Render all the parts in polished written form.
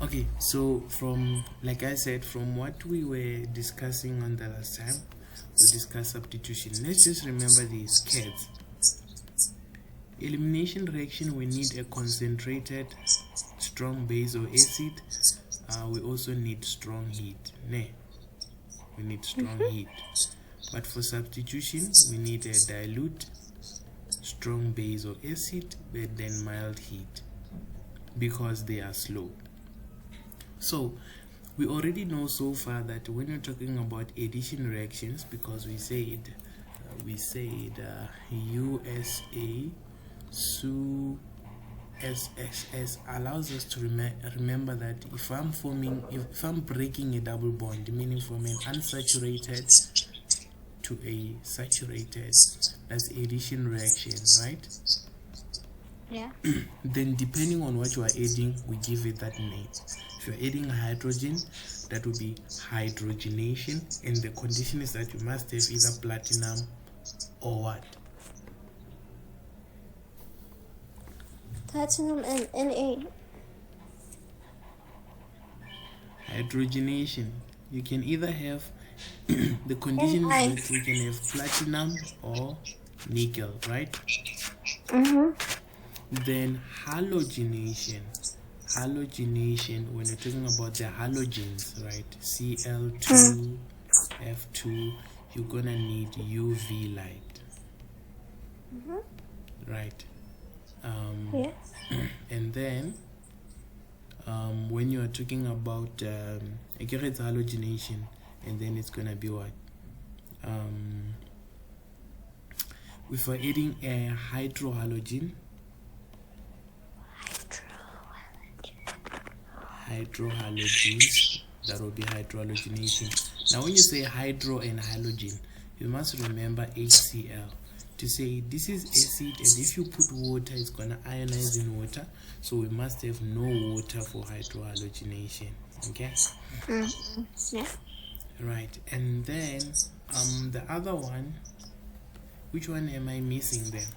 Okay, so from, like I said, from what we were discussing on the last time, we discussed substitution. Let's just remember these kids. Elimination reaction, we need a concentrated strong base or acid. We also need strong heat. We need strong heat. But for substitution, we need a dilute, strong base or acid, but then mild heat, because they are slow. So we already know so far that when you're talking about addition reactions, because we said USA SU SSS allows us to remember that if I'm breaking a double bond, meaning from an unsaturated to a saturated, that's addition reaction, right? Yeah. Then depending on what you are adding, we give it that name. If you're adding hydrogen, that will be hydrogenation, and the condition is that you must have either platinum or what? Platinum and Na. Hydrogenation. You can either have the condition is that we can have platinum or nickel, right? Then halogenation. Halogenation, when you're talking about the halogens, right? Cl2, F2, you're gonna need UV light, right? Yes. And then when you are talking about halogenation, and then it's gonna be what? If we're adding a hydrohalogen, hydrohalogens, that will be hydrohalogenation. Now when you say hydro and halogen, you must remember HCl to say this is acid, and if you put water, it's gonna ionize in water, so we must have no water for hydrohalogenation. Okay. Yeah. Right. And then the other one, which one am I missing there?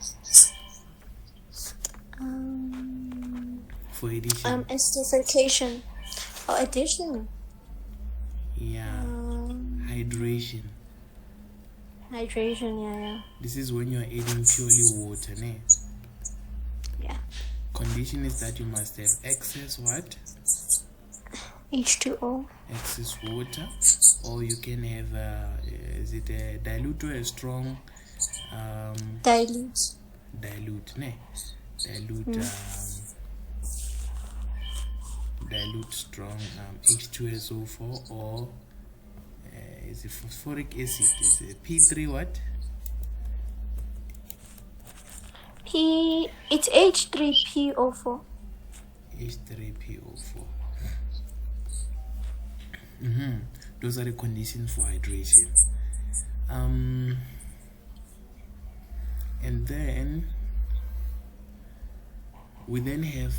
For addition. Esterification or addition. Yeah. Hydration. Hydration, yeah. This is when you are adding purely water, ne? Yeah. Condition is that you must have excess what? H2O. Excess water, or you can have is it a dilute or a strong? Dilute. Dilute, ne? Dilute. Dilute strong H2SO4, or is it phosphoric acid? Is it P3 what? It's H3PO4. H3PO4. Those are the conditions for hydration. And then we then have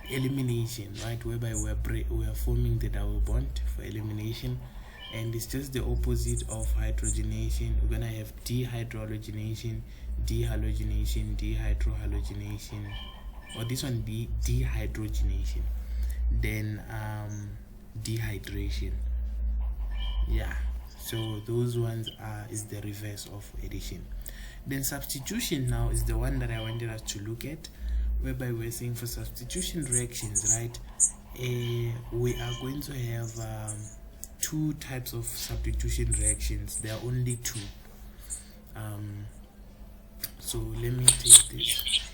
elimination, right, whereby we are forming the double bond for elimination, and it's just the opposite of hydrogenation. We're gonna have dehydrogenation, dehalogenation, dehydrohalogenation, or this one dehydrogenation, then dehydration. Yeah, so those ones is the reverse of addition. Then substitution now is the one that I wanted us to look at, whereby we're saying for substitution reactions, right, we are going to have two types of substitution reactions. There are only two. So let me take this.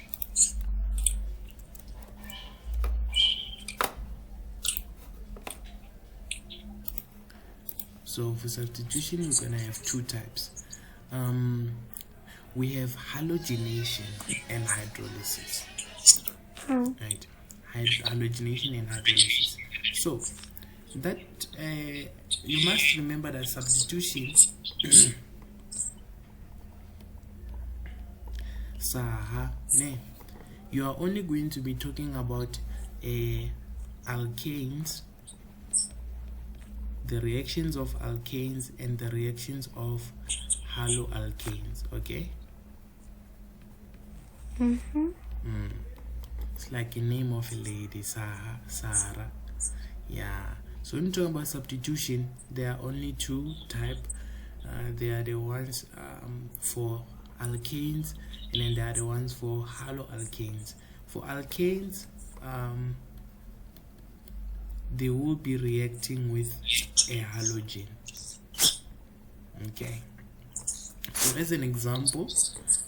So for substitution, we're gonna have two types. We have halogenation and hydrolysis. Right, halogenation and hydrolysis. So that you must remember that substitution you are only going to be talking about alkanes, the reactions of alkanes and the reactions of haloalkanes. Okay. like a name of a lady, Sarah. Yeah. So when talking about substitution, there are only two types. They are the ones for alkanes, and then there are the ones for haloalkanes. For alkanes, they will be reacting with a halogen. Okay. So as an example,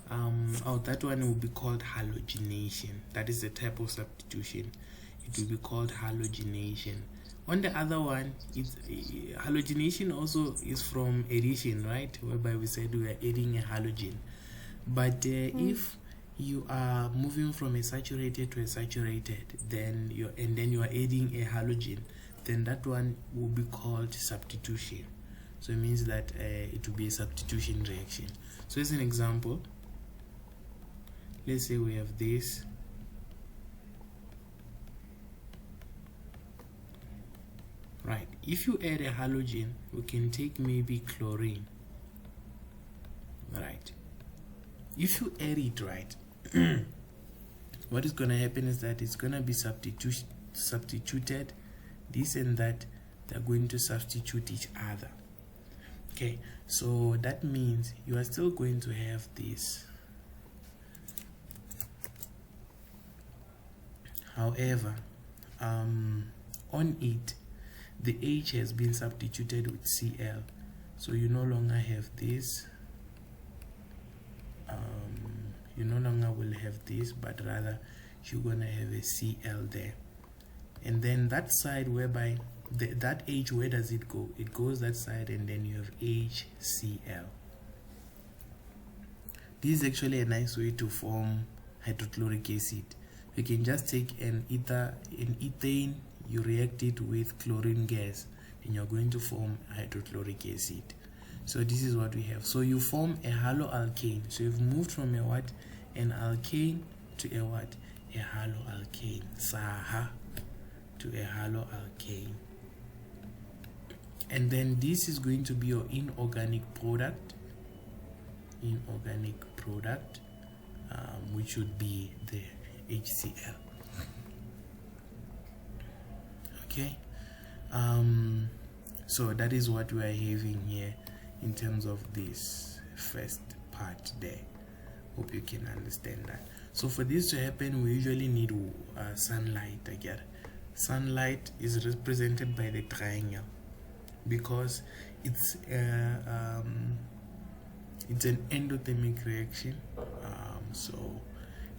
that one will be called halogenation. That is the type of substitution. It will be called halogenation. On the other one, halogenation also is from addition, right? Whereby we said we are adding a halogen. But if you are moving from a saturated to a saturated, then you are adding a halogen, then that one will be called substitution. So it means that it will be a substitution reaction. So as an example, let's say we have this. Right, if you add a halogen, we can take maybe chlorine. Right, if you add it, right, what is going to happen is that it's going to be substituted. This and that, they're going to substitute each other. Okay, so that means you are still going to have this. However, on it, the H has been substituted with Cl, so you no longer have this. You no longer will have this, but rather you're gonna have a Cl there. And then that side whereby that H, where does it go? It goes that side, and then you have HCl. This is actually a nice way to form hydrochloric acid. You can just take an ethane, you react it with chlorine gas, and you're going to form hydrochloric acid. So this is what we have. So you form a haloalkane. So you've moved from a what? An alkane to a what? A haloalkane. Saha to a haloalkane. And then this is going to be your inorganic product. Which would be the HCl. Okay, so that is what we are having here in terms of this first part there. Hope you can understand that. So for this to happen, we usually need sunlight. Again, sunlight is represented by the triangle because it's an endothermic reaction, so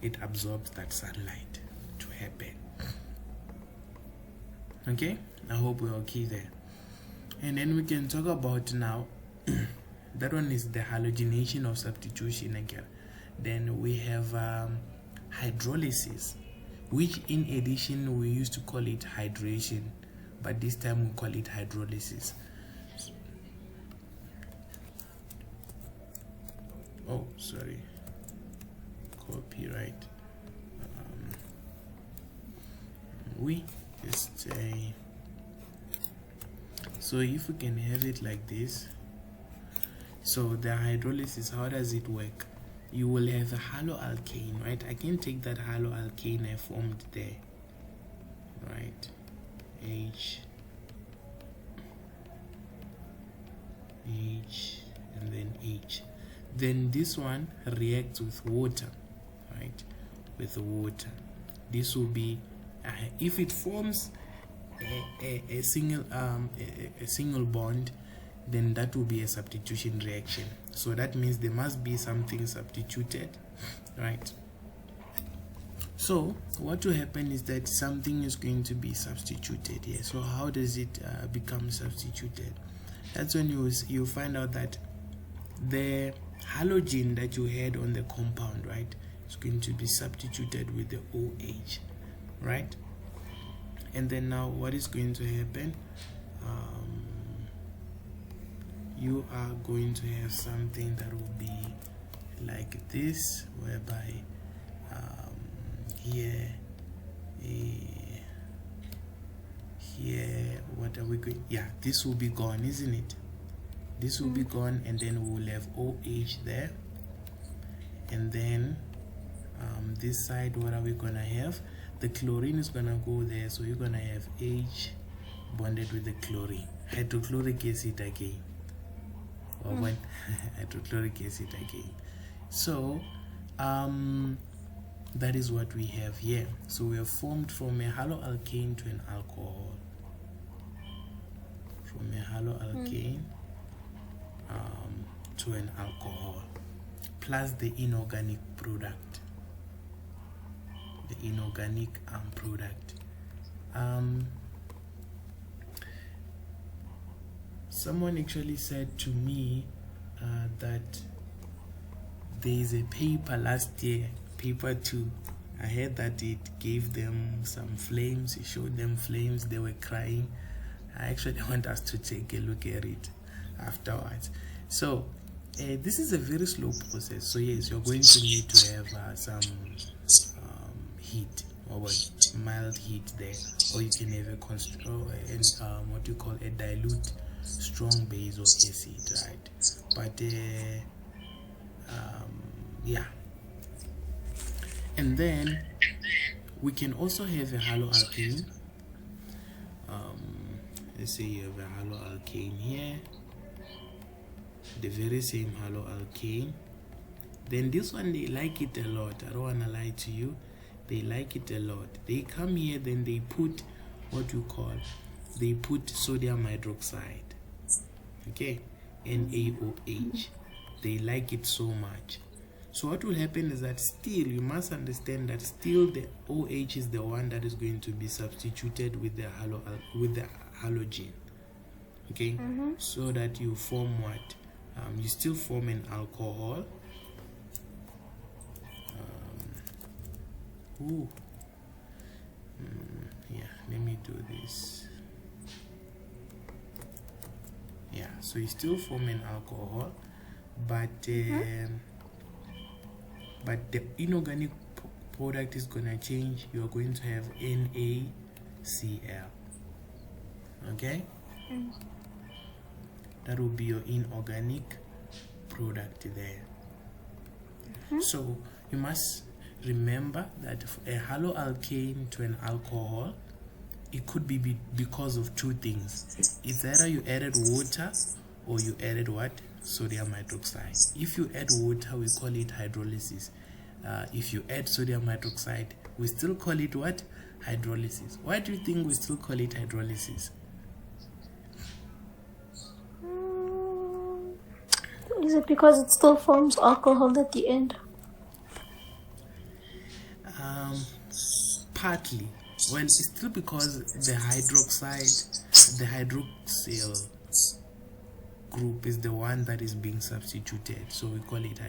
it absorbs that sunlight to happen. Okay, I hope we're okay there. And then we can talk about now that one is the halogenation of substitution again. Then we have hydrolysis, which in addition we used to call it hydration, but this time we call it hydrolysis. Oh, sorry, copyright. So if we can have it like this. So the hydrolysis, how does it work? You will have a haloalkane, right? I can take that haloalkane I formed there, right? H, and then H. Then this one reacts with water, right? With water, this will be if it forms a single bond, then that will be a substitution reaction. So that means there must be something substituted, right? So what will happen is that something is going to be substituted here. So how does it become substituted? That's when you find out that the halogen that you had on the compound, right, is going to be substituted with the OH, right? And then now what is going to happen? You are going to have something that will be like this, whereby here, what are we going? Yeah, this will be gone, isn't it? This will be gone, and then we will have OH there, and then This side, what are we gonna have? The chlorine is gonna go there, so you're gonna have H bonded with the chlorine, hydrochloric acid again, or when hydrochloric acid again. So that is what we have here. So we have formed from a haloalkane to an alcohol, from a haloalkane to an alcohol, plus the inorganic product, the inorganic product. Someone actually said to me that there is a paper last year, paper 2. I heard that it gave them some flames, it showed them flames, they were crying. I actually want us to take a look at it afterwards. So this is a very slow process. So yes, you're going to need to have some heat, or mild heat there, or you can have what you call a dilute strong base or acid, right? But yeah, and then we can also have a haloalkane. Let's say you have a haloalkane here, the very same haloalkane. Then this one, they like it a lot. I don't want to lie to you, they like it a lot. They come here, then they put what you call, they put sodium hydroxide, okay, NaOH. They like it so much. So what will happen is that still, you must understand that still the OH is the one that is going to be substituted with the halogen, okay, so that you form what? You still form an alcohol. Yeah, let me do this. Yeah, so you still form an alcohol, but the inorganic product is gonna change. You are going to have NaCl, okay? That will be your inorganic product there. So you must remember that a haloalkane to an alcohol, it could be because of two things. It's either you added water or you added what? Sodium hydroxide. If you add water, we call it hydrolysis. If you add sodium hydroxide, we still call it what? Hydrolysis. Why do you think we still call it hydrolysis? Is it because it still forms alcohol at the end? Partly. Well, it's still because the hydroxyl group is the one that is being substituted, so we call it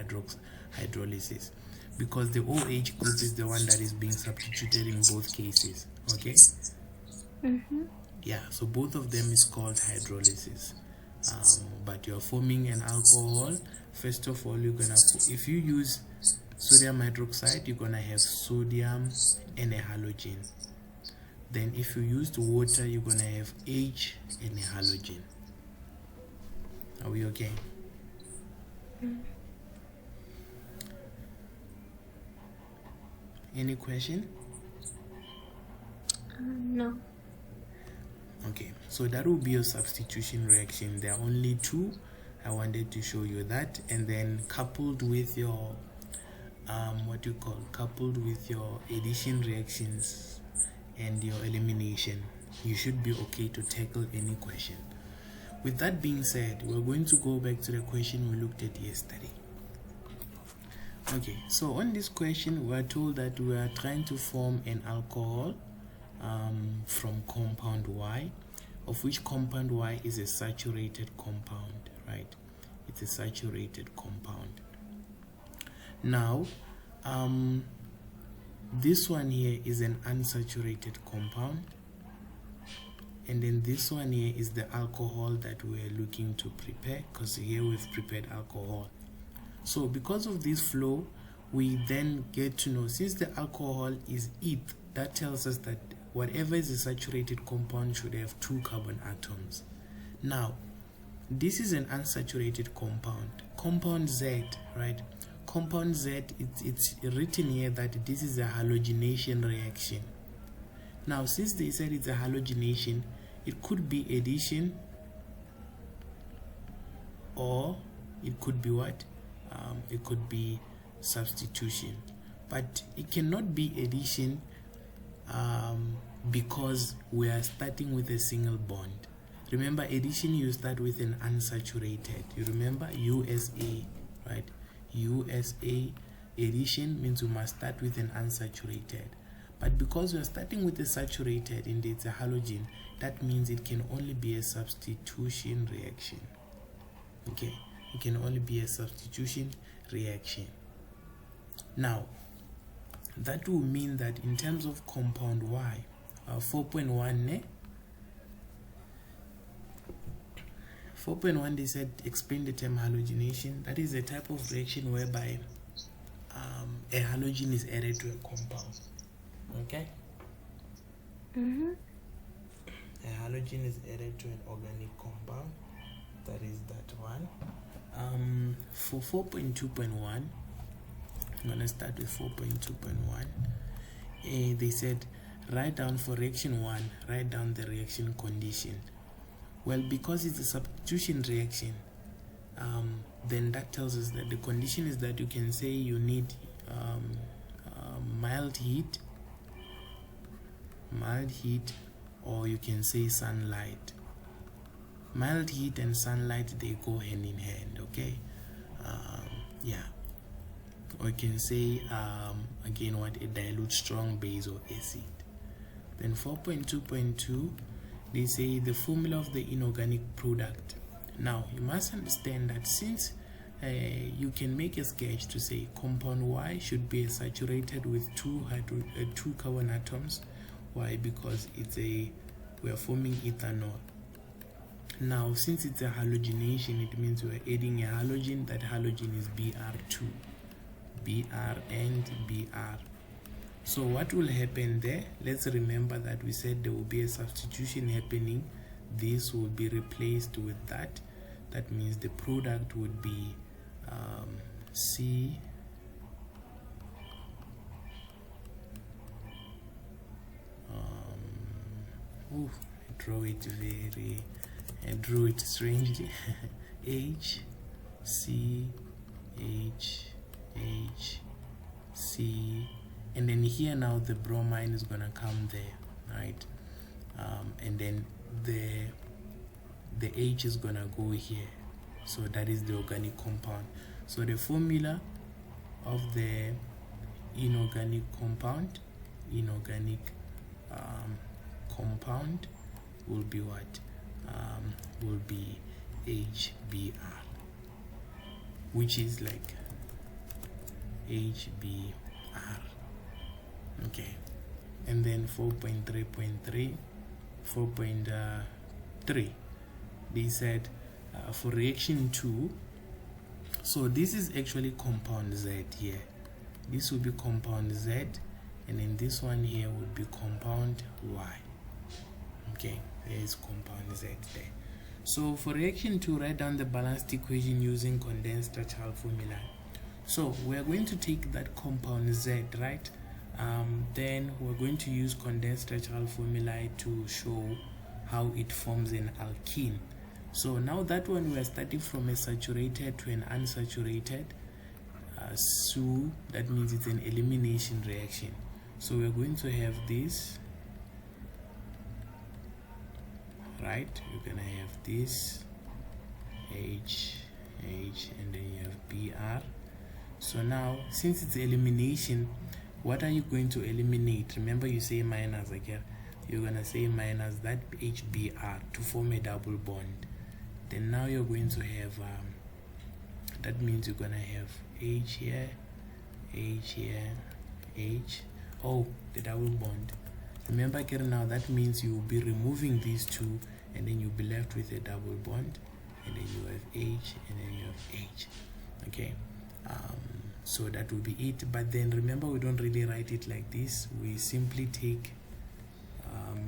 hydrolysis, because the OH group is the one that is being substituted in both cases, okay? Yeah, so both of them is called hydrolysis. But you're forming an alcohol. First of all, you're gonna, if you use sodium hydroxide, you're gonna have sodium and a halogen. Then if you use the water, you're gonna have H and a halogen. Are we okay? Any question? No. Okay, so that will be your substitution reaction. There are only two. I wanted to show you that, and then coupled with your coupled with your addition reactions and your elimination, you should be okay to tackle any question. With that being said, we're going to go back to the question we looked at yesterday. Okay, so on this question, we are told that we are trying to form an alcohol from compound Y, of which compound Y is a saturated compound, right? It's a saturated compound. Now, this one here is an unsaturated compound, and then this one here is the alcohol that we're looking to prepare, because here we've prepared alcohol. So because of this flow, we then get to know, since the alcohol is eth, that tells us that whatever is a saturated compound should have 2 carbon atoms. Now, this is an unsaturated compound, compound Z, right? compound Z, it's written here that this is a halogenation reaction. Now, since they said it's a halogenation, it could be addition, or it could be what? It could be substitution. But it cannot be addition because we are starting with a single bond. Remember, addition, you start with an unsaturated. You remember USA, right? USA, addition means we must start with an unsaturated. But because we are starting with a saturated and it's a halogen, that means it can only be a substitution reaction. Okay, it can only be a substitution reaction. Now, that will mean that in terms of compound Y, 4.1, 4.1, they said explain the term halogenation. That is a type of reaction whereby a halogen is added to a compound. Okay? A halogen is added to an organic compound. That is that one. For 4.2.1, I'm going to start with 4.2.1. They said write down for reaction 1, write down the reaction condition. Well, because it's a substitution reaction, then that tells us that the condition is that you can say you need mild heat, or you can say sunlight. Mild heat and sunlight, they go hand in hand, okay? Yeah. Or you can say, again, what a dilute strong base or acid. Then 4.2.2, they say the formula of the inorganic product. Now, you must understand that since you can make a sketch to say compound Y should be saturated with two carbon atoms. Why? Because we are forming ethanol. Now, since it's a halogenation, it means we're adding a halogen. That halogen is Br2. Br and Br. So what will happen there? Let's remember that we said there will be a substitution happening. This will be replaced with that. That means the product would be C I drew it strangely. H, C, H, H, C, and then here now the bromine is gonna come there, right? And then the H is gonna go here, so that is the organic compound. So the formula of the inorganic compound will be what? Will be HBr, which is like HBr. Okay, and then 4.3, they said for reaction 2, so this is actually compound Z here. This will be compound Z, and then this one here would be compound Y. Okay, there is compound Z there. So for reaction 2, write down the balanced equation using condensed Churchill formula. So we are going to take that compound Z, right? Then we're going to use condensed Churchill formula to show how it forms an alkene. So now that one, we are starting from a saturated to an unsaturated. So that means it's an elimination reaction. So we're going to have this, right? You're gonna have this H, and then you have Br. So now, since it's elimination, what are you going to eliminate? Remember, you say minus again. You're gonna say minus that HBr to form a double bond. Then now you're going to have that means you're gonna have H here, H, oh, the double bond. Remember, now that means you will be removing these two, and then you'll be left with a double bond, and then you have H, and then you have H. Okay, so that will be it. But then remember, we don't really write it like this. We simply take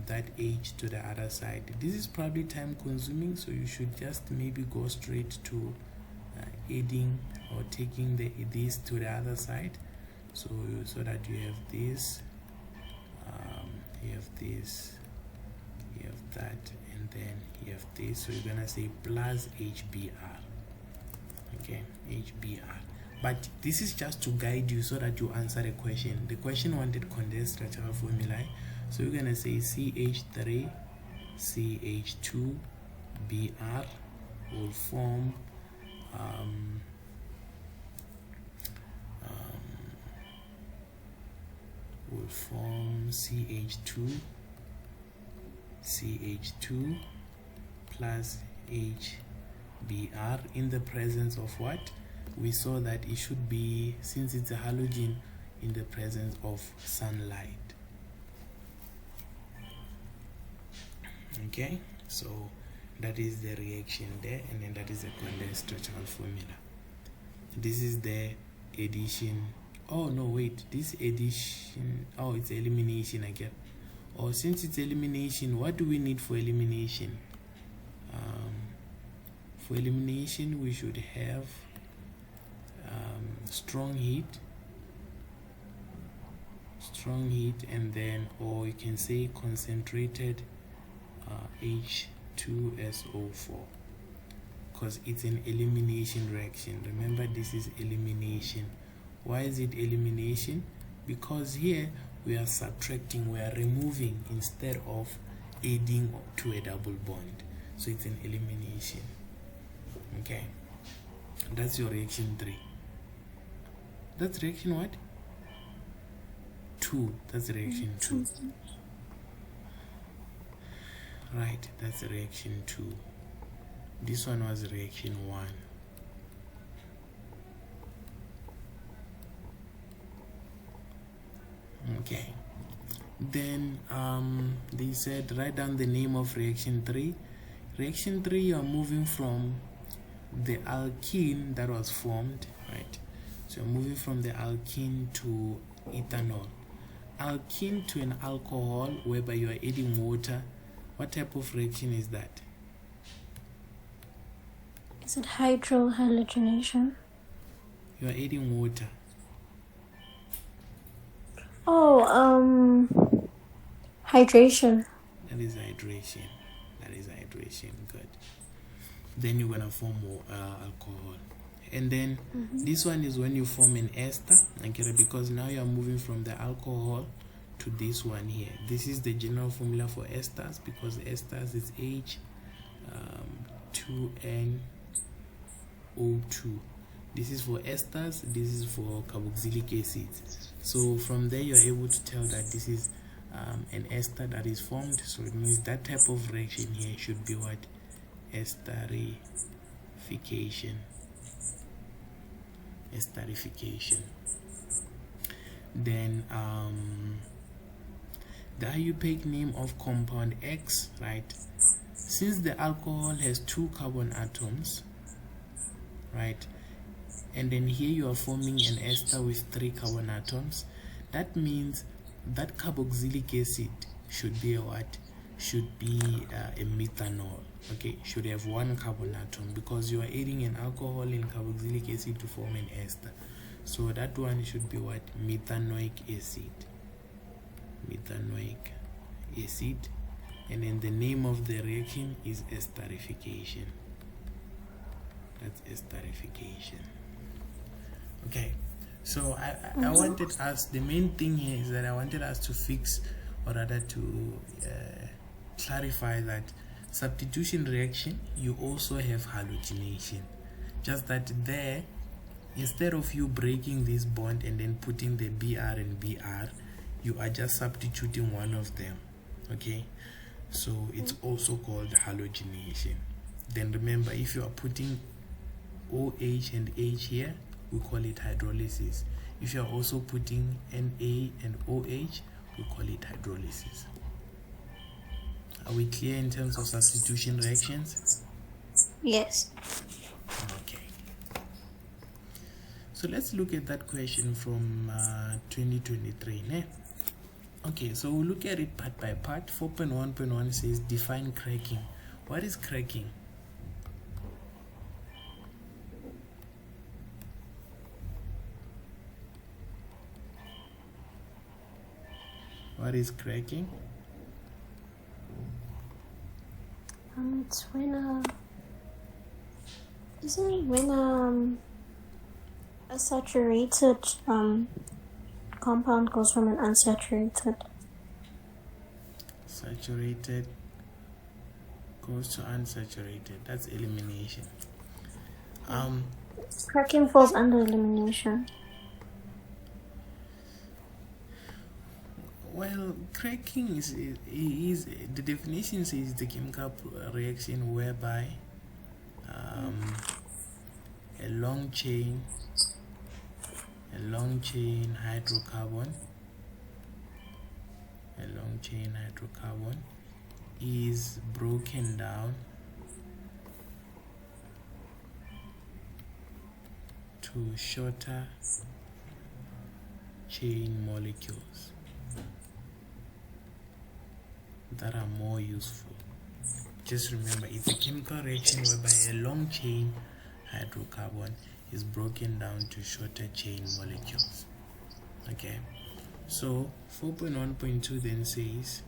that H to the other side. This is probably time consuming, so you should just maybe go straight to adding or taking this to the other side, so that you have this, you have this, you have that, and then you have this. So you're gonna say plus HBr. Okay, HBr. But this is just to guide you so that you answer the question. The question wanted condensed structural formulae. So you're gonna say CH3 CH2 Br will form CH2 plus HBr in the presence of what? We saw that it should be, since it's a halogen, in the presence of sunlight. Okay, so that is the reaction there, and then that is the condensed structural formula. This is the addition. Oh no, wait, this addition, oh, it's elimination again. Or since it's elimination, what do we need for elimination? For elimination, we should have strong heat, and then, or you can say concentrated H2SO4, because it's an elimination reaction. Remember, this is elimination. Why is it elimination? Because here we are subtracting, we are removing instead of adding to a double bond. So it's an elimination. Okay, that's your reaction 3. That's reaction what? 2. That's reaction 2. Right, that's reaction 2. This one was reaction 1. Okay, then they said write down the name of reaction 3. Reaction 3, you are moving from the alkene that was formed, right? So you're moving from the alkene to ethanol. Alkene to an alcohol, whereby you are adding water. What type of reaction is that? Is it hydrohalogenation? You are adding water. Oh, hydration. That is hydration. That is hydration. Good. Then you're gonna form alcohol, and then this one is when you form an ester. Okay, because now you are moving from the alcohol to this one here. This is the general formula for esters, because esters is H2NO2. This is for esters, this is for carboxylic acids. So from there you are able to tell that this is an ester that is formed. So it means that type of reaction here should be what? Esterification. Esterification. Then the IUPAC name of compound X, right? Since the alcohol has 2 carbon atoms, right, and then here you are forming an ester with 3 carbon atoms, that means that carboxylic acid should be a what? Should be a methanol. Okay, should have 1 carbon atom, because you are adding an alcohol and carboxylic acid to form an ester. So that one should be what? Methanoic acid. Methanoic acid. And then the name of the reaction is esterification. That's esterification. Okay, so I wanted us, the main thing here is that I wanted us to fix, or rather to clarify that substitution reaction, you also have halogenation. Just that there, instead of you breaking this bond and then putting the Br and Br, you are just substituting one of them. Okay, so it's also called halogenation. Then remember, if you are putting OH and H here, we call it hydrolysis. If you are also putting Na and OH, we call it hydrolysis. Are we clear in terms of substitution reactions? Yes. Okay. So let's look at that question from 2023. Ne? Okay, so we'll look at it part by part. 4.1.1 says define cracking. What is cracking? What is cracking? It's when isn't it when a saturated compound goes from an unsaturated? Saturated goes to unsaturated. That's elimination. Cracking falls under elimination. Well, cracking is the definition says the chemical reaction whereby a long chain hydrocarbon is broken down to shorter chain molecules that are more useful. Just remember, it's a chemical reaction whereby a long chain hydrocarbon is broken down to shorter chain molecules. Okay, so 4.1.2 then says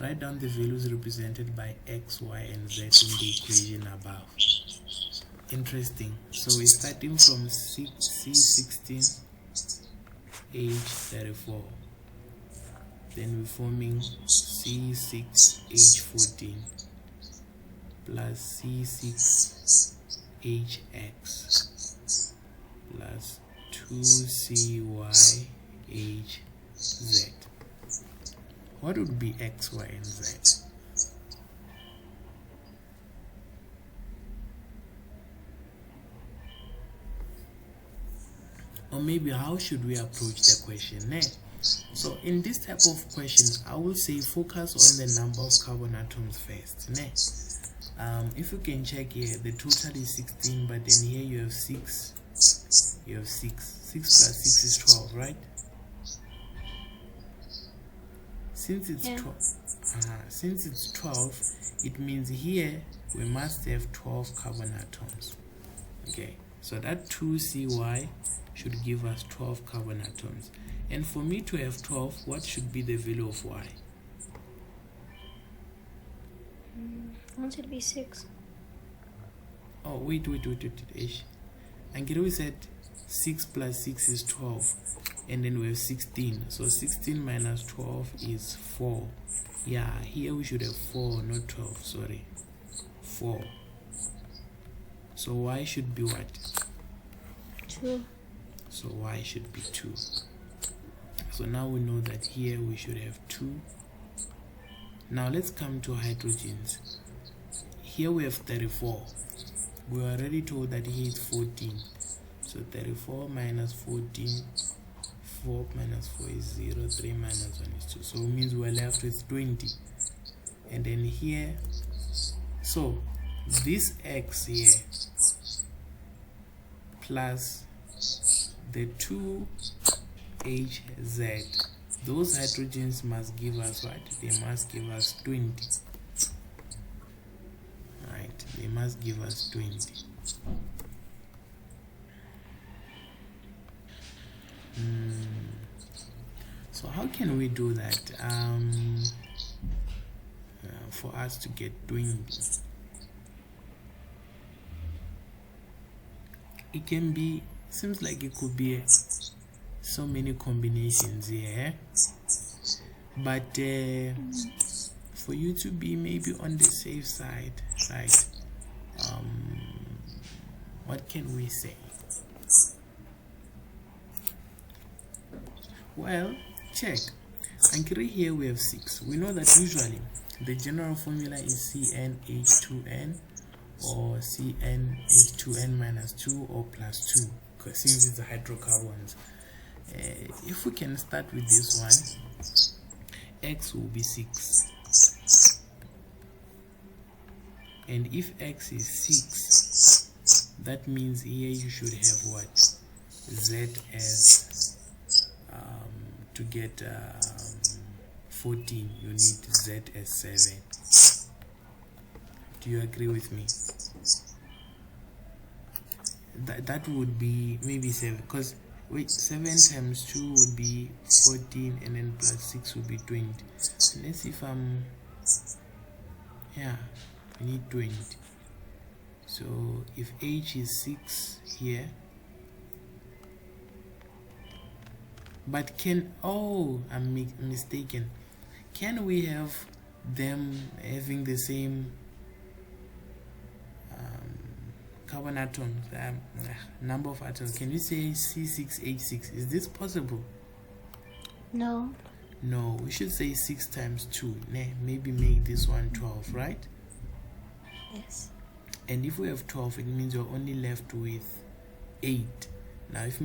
write down the values represented by x, y, and z in the equation above. Interesting. So we're starting from C16 H34, then we're forming C6H14 plus C6HX plus 2CYHZ. What would be X, Y, and Z? Or maybe how should we approach the question? So in this type of questions, I will say focus on the number of carbon atoms first. If you can check here, the total is 16, but then here you have 6. You have 6. 6 plus 6 is 12, right? Since it's 12, it means here we must have 12 carbon atoms. Okay, so that 2CY should give us 12 carbon atoms. And for me to have 12, what should be the value of Y? I want it to be 6. Oh, wait. And we said 6 plus 6 is 12. And then we have 16. So 16 minus 12 is 4. Yeah, here we should have 4, not 12. Sorry. 4. So Y should be what? 2. So Y should be 2. So now we know that here we should have 2. Now let's come to hydrogens. Here we have 34. We are already told that here is 14. So 34 minus 14, 4 minus 4 is 0, 3 minus 1 is 2. So it means we're left with 20. And then here, so this X here plus the 2HZ, those hydrogens must give us what? They must give us 20. Right, they must give us 20. So how can we do that for us to get 20? It can be, seems like it could be so many combinations here, but for you to be maybe on the safe side, right? What can we say? Well, check. And here we have 6. We know that usually the general formula is CnH2n or CnH2n minus 2 or plus 2, because since it's the hydrocarbons. If we can start with this one, X will be 6. And if X is 6, that means here you should have what? Z as to get 14, you need Z as 7. Do you agree with me? That would be maybe 7, because Wait, 7 times 2 would be 14, and then plus 6 would be 20. Let's see if I'm... Yeah, we need 20. So if h is 6 here, but can... Oh, I'm mistaken. Can we have them having the same carbon atoms, number of atoms? Can you say C6H6? Is this possible? No. No, we should say 6 times 2. Maybe make this one 12, right? Yes. And if we have 12, it means we're only left with 8. Now, if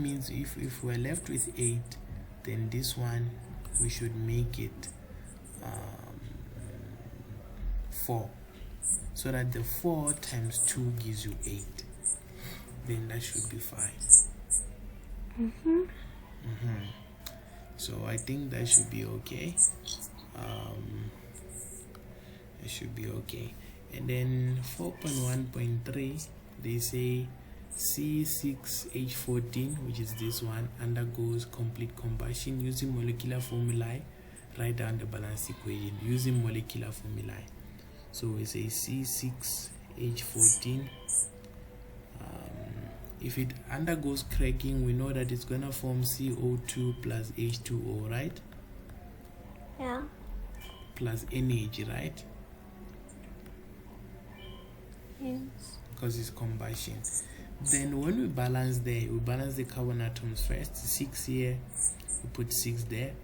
we're left with 8, then this one we should make it 4. So that the 4 times 2 gives you 8. Then that should be fine. So I think that should be okay. It should be okay. And then 4.1.3, they say C6H14, which is this one, undergoes complete combustion using molecular formulae. Write down the balanced equation using molecular formulae. So we say C6H14. If it undergoes cracking, we know that it's gonna form CO2 plus H2O, right? Yeah. Plus energy, right? Yes. Because it's combustion. Then when we balance there, we balance the carbon atoms first. 6 here, we put 6 there.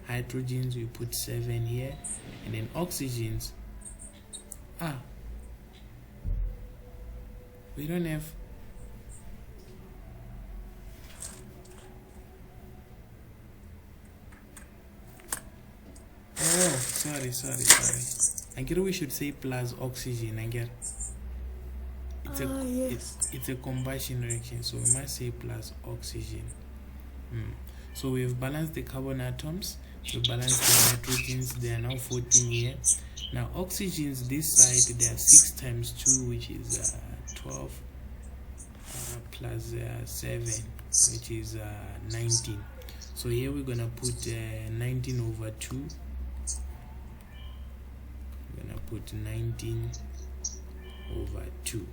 Hydrogens, we put 7 here. And then oxygens, we don't have... Oh, sorry. I guess we should say plus oxygen. I get it's a combustion reaction, so we must say plus oxygen. So we've balanced the carbon atoms, we balanced the nitrogens. They are now 14 here. Now oxygens, this side, they are 6 times 2, which is 12, plus 7, which is 19. So here we're gonna put 19 over 2. We're gonna put 19 over 2,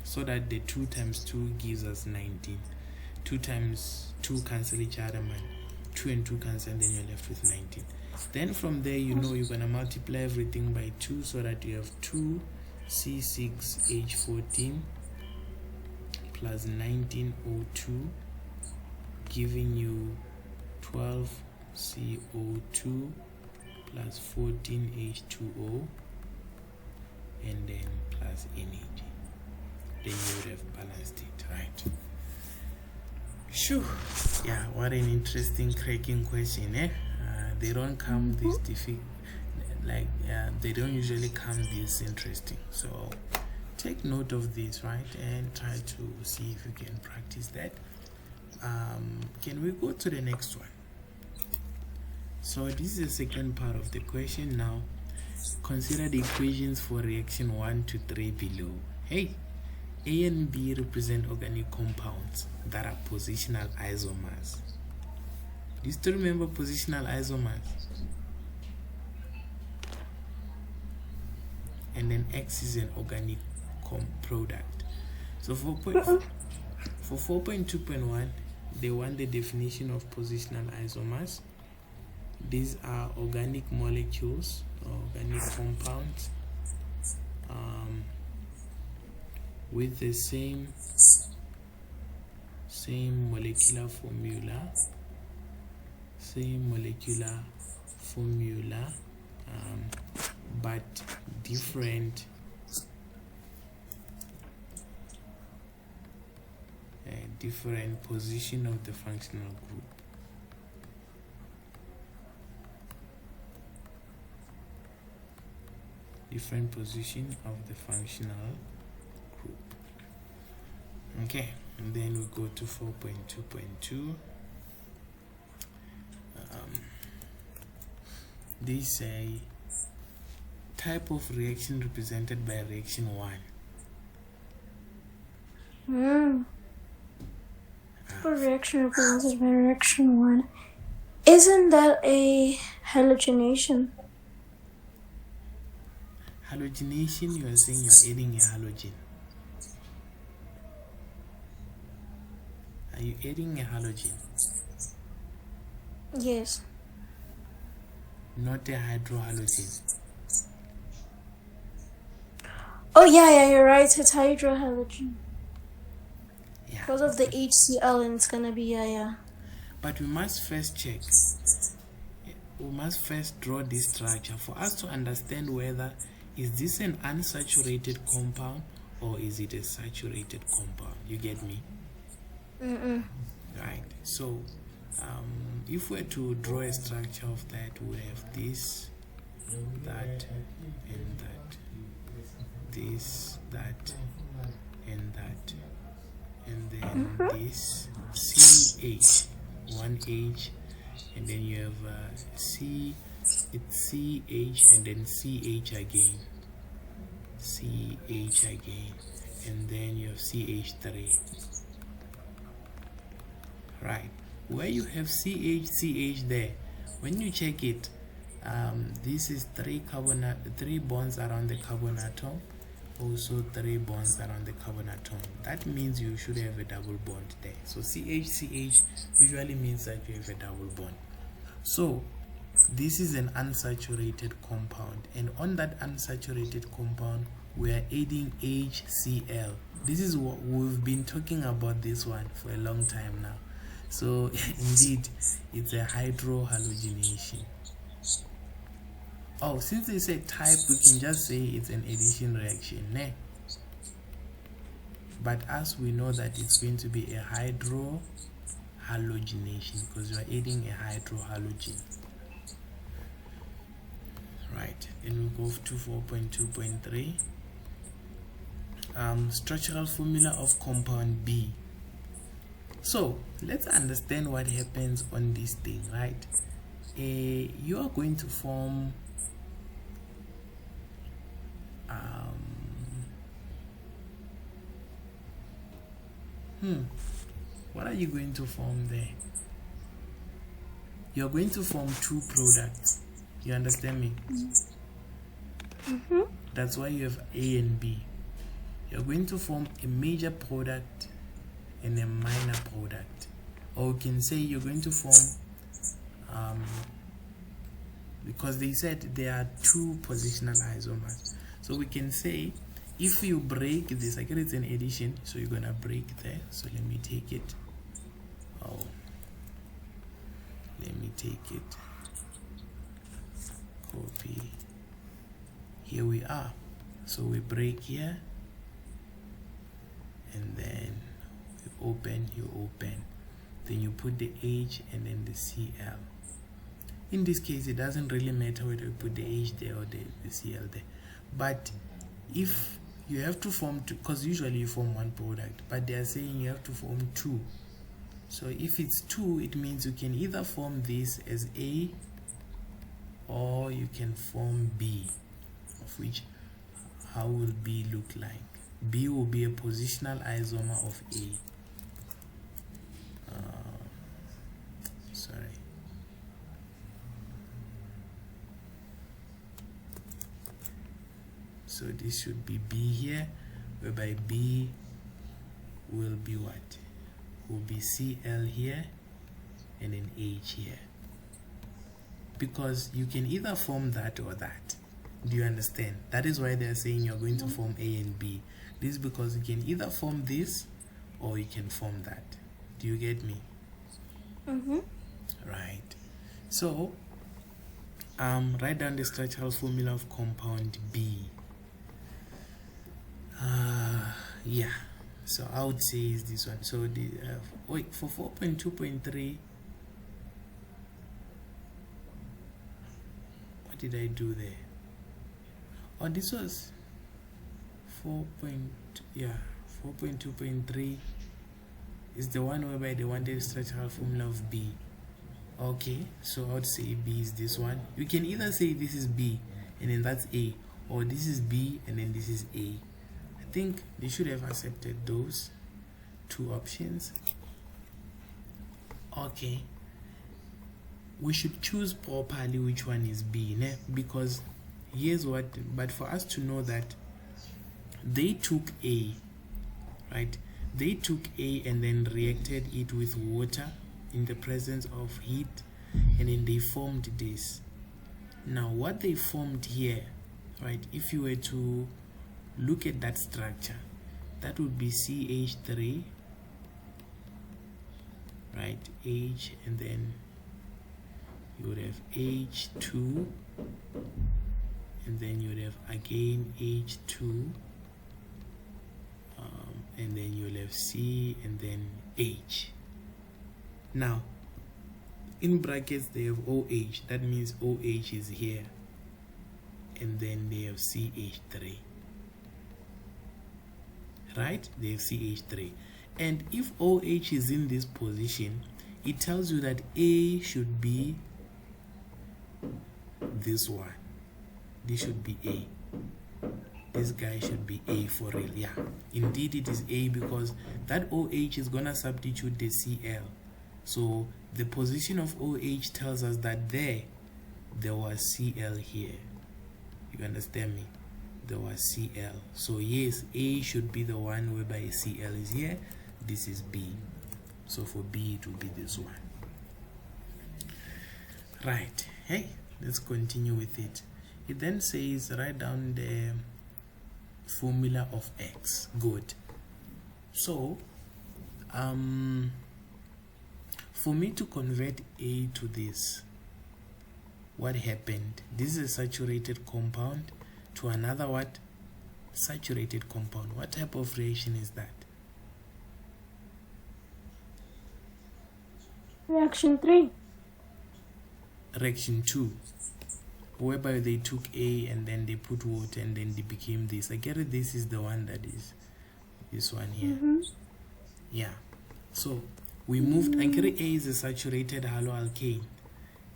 so that the 2 times 2 gives us 19. 2 times 2 cancel each other, man. 2 and 2 cancel, and then you're left with 19. Then from there, you know, you're gonna multiply everything by 2, so that you have 2 C6H14 plus 19O2, giving you 12 CO2 plus 14 H2O, and then plus energy. Then you would have balanced it, right? Shoo. Yeah, what an interesting cracking question, eh? They don't come this difficult, like, they don't usually come this interesting. So take note of this, right, and try to see if you can practice that. Can we go to the next one? So this is the second part of the question. Now consider the equations for reaction 1 to 3 below. Hey, A and B represent organic compounds that are positional isomers. Do you still remember positional isomers? And then X is an organic product. So for 4.2.1, they want the definition of positional isomers. These are organic molecules, organic compounds, with the same molecular formula, but different position of the functional group. Different position of the functional group. Okay, and then we go to 4.2.2. They say type of reaction represented by reaction 1. For reaction represented by reaction 1. Isn't that a halogenation? Halogenation, you are saying you're adding a halogen. Are you adding a halogen? Yes. Not a hydrohalogen. Oh yeah, you're right. It's hydrohalogen. Yeah. Because of the HCl, and it's gonna be yeah. But we must first check. We must first draw this structure for us to understand whether is this an unsaturated compound or is it a saturated compound. You get me? Right. So if we're to draw a structure of that, we have this, that, and that, this, that, and that, and then this CH, 1H, and then you have it's CH, and then CH again, CH again, and then you have CH3. Right, where you have CH there, when you check it, this is 3 bonds around the carbon atom, also 3 bonds around the carbon atom. That means you should have a double bond there. So CH usually means that you have a double bond. So this is an unsaturated compound, and on that unsaturated compound we are adding HCl. This is what we've been talking about, this one for a long time now. So indeed it's a hydrohalogenation. Oh, since they say type, we can just say it's an addition reaction, né? But as we know that it's going to be a hydrohalogenation because you are adding a hydrohalogen. Right, then we go to 4.2.3. Structural formula of compound B. So let's understand what happens on this thing, right? You are going to form what are you going to form there? You're going to form 2 products. You understand me? That's why you have A and B. You're going to form a major product and a minor product, or we can say you're going to form because they said there are 2 positional isomers, so we can say if you break this, I guess it's an addition, so you're gonna break there. So let me take it. Copy. Here we are. So we break here, and then you open, then you put the H and then the Cl. In this case, it doesn't really matter whether you put the H there or the Cl there. But if you have to form 2, because usually you form 1 product, but they are saying you have to form 2. So if it's 2, it means you can either form this as A or you can form B, of which, how will B look like? B will be a positional isomer of A. So this should be B here, whereby B will be what? Will be Cl here and then H here. Because you can either form that or that. Do you understand? That is why they are saying you're going to form A and B. This is because you can either form this or you can form that. Do you get me? Right. So write down the structural formula of compound B. Yeah, so I would say is this one. So the wait, for 4.2.3, what did I do there? Oh, this was 4.2.3 is the one whereby they wanted the structural formula of B. Okay, so I would say B is this one. You can either say this is B and then that's A, or this is B and then this is A. I think they should have accepted those 2 options. Okay, we should choose properly which one is B, ne? Because here's what, but for us to know that they took A, right? They took A and then reacted it with water in the presence of heat, and then they formed this. Now what they formed here, right, if you were to look at that structure, that would be CH3, right, H, and then you would have H2, and then you would have again H2, and then you'll have C, and then H. Now in brackets they have OH, that means OH is here, and then they have CH3, right? They have CH3, and if OH is in this position, it tells you that A should be this one. This should be A. This guy should be A for real. Yeah, indeed it is A, because that OH is gonna substitute the Cl. So the position of OH tells us that there was Cl here. You understand me? There was Cl. So yes, A should be the one whereby Cl is here. This is B. So for B it will be this one. Right. Hey, let's continue with it. It then says write down the formula of X. Good. So for me to convert A to this, what happened? This is a saturated compound to another what? Saturated compound. What type of reaction is that? Reaction 3. Reaction 2, whereby they took A and then they put water and then they became this. I get it, this is the one that is this one here. Yeah, so we moved, I get it, A is a saturated haloalkane,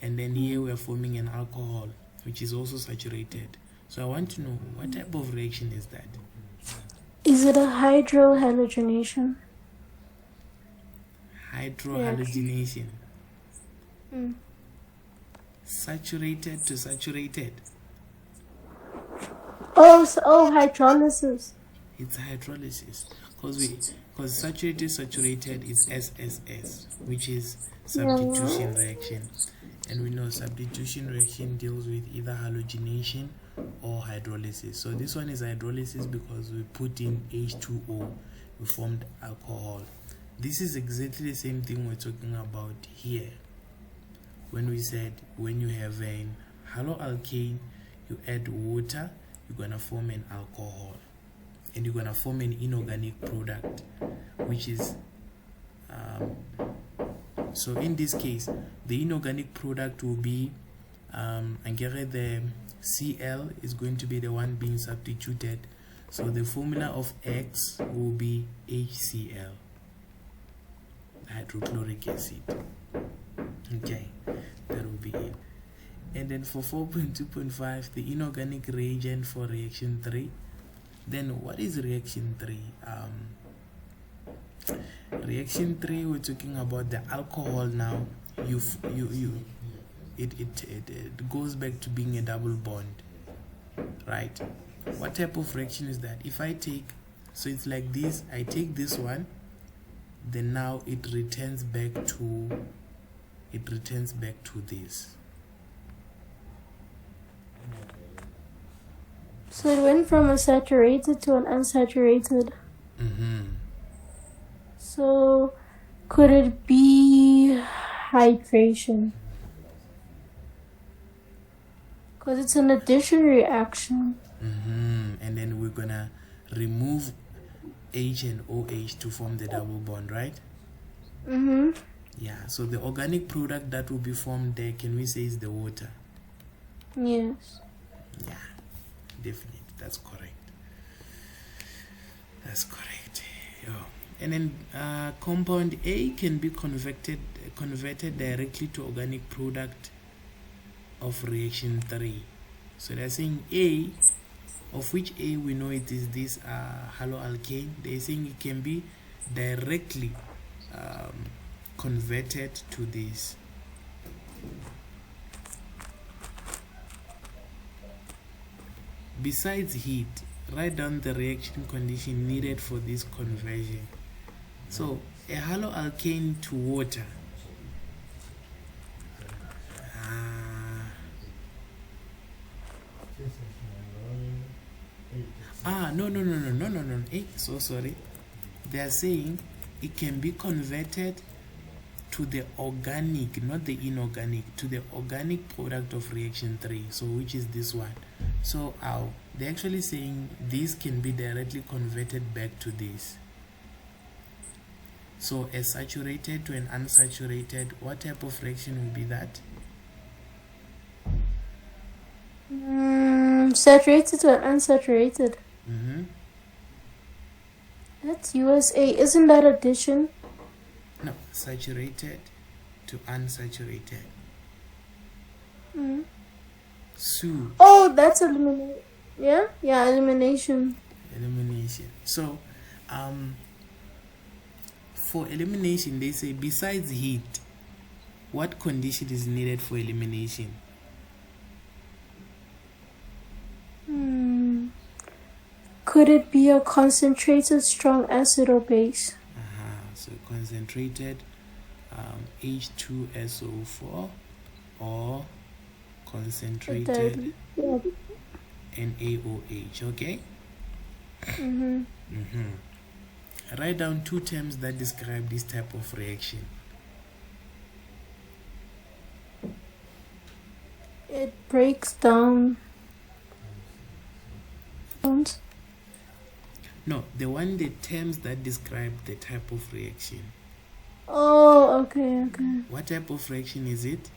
and then here we are forming an alcohol which is also saturated. So I want to know what type of reaction is that? Is it a hydrohalogenation? Hydrohalogenation. Saturated to saturated. Oh, hydrolysis. It's hydrolysis, because saturated is SSS, which is substitution reaction, and we know substitution reaction deals with either halogenation or hydrolysis. So this one is hydrolysis because we put in H2O, we formed alcohol. This is exactly the same thing we're talking about here when we said when you have an haloalkane, you add water, you're gonna form an alcohol, and you're gonna form an inorganic product, which is so in this case the inorganic product will be the Cl is going to be the one being substituted, so the formula of X will be HCl, hydrochloric acid. Okay, that will be it. And then for 4.2.5, the inorganic reagent for reaction 3. Then what is reaction 3? Reaction 3, we're talking about the alcohol now. It goes back to being a double bond, right? What type of reaction is that? If I take, so it's like this, I take this one, then now it returns back to this. So it went from a saturated to an unsaturated. So could it be hydration? Because it's an addition reaction. And then we're gonna remove H and OH to form the double bond, right? Yeah, so the organic product that will be formed there, can we say is the water? Yes. Yeah, definitely, that's correct. That's correct. Yeah. And then compound A can be converted directly to organic product of reaction 3. So they're saying A, of which A we know it is this haloalkane. They're saying it can be directly converted to this. Besides heat, write down the reaction condition needed for this conversion. So a haloalkane to water. No. So sorry. They are saying it can be converted to the organic, not the inorganic, to the organic product of reaction 3, so which is this one. So they're actually saying this can be directly converted back to this. So a saturated to an unsaturated, what type of reaction will be that? Saturated to unsaturated. That's USA. Isn't that addition? No, saturated to unsaturated. Oh, that's elimination. Yeah, elimination. Elimination. So, for elimination, they say besides heat, what condition is needed for elimination? Could it be a concentrated strong acid or base? So concentrated H2SO4 or concentrated NaOH. Okay. Write down 2 terms that describe this type of reaction. It breaks down. No, the terms that describe the type of reaction. Oh, okay. What type of reaction is it?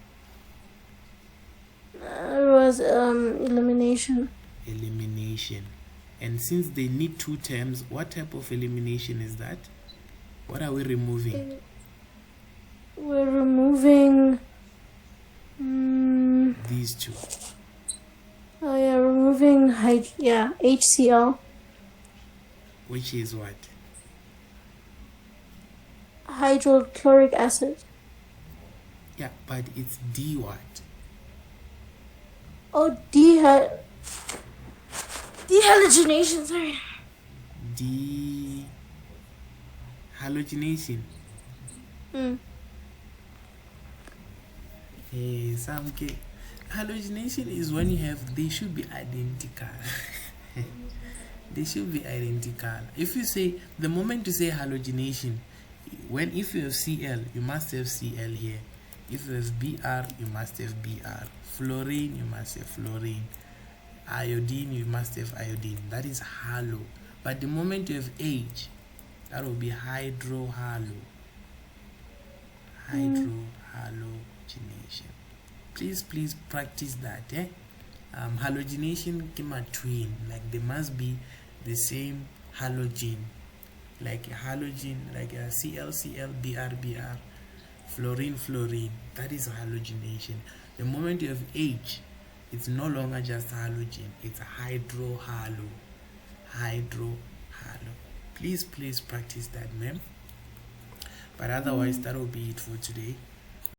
It was elimination. Elimination. And since they need 2 terms, what type of elimination is that? What are we removing? We're removing these 2. Oh yeah, removing HCl. Which is what? Hydrochloric acid. Yeah, but it's D what? Oh, dehalogenation, sorry. Dehalogenation. Halogenation is when you have, they should be identical. They should be identical. If you say, the moment you say halogenation, if you have Cl, you must have Cl here. If you have Br, you must have Br. Fluorine, you must have fluorine. Iodine, you must have iodine. That is halo. But the moment you have H, that will be hydrohalo. Hydrohalogenation. Please practice that. Halogenation came a twin, like there must be the same halogen, like a halogen, like a Cl, Br, fluorine. That is halogenation. The moment you have H, it's no longer just halogen, it's hydrohalo. Please practice that, ma'am. But otherwise, that will be it for today.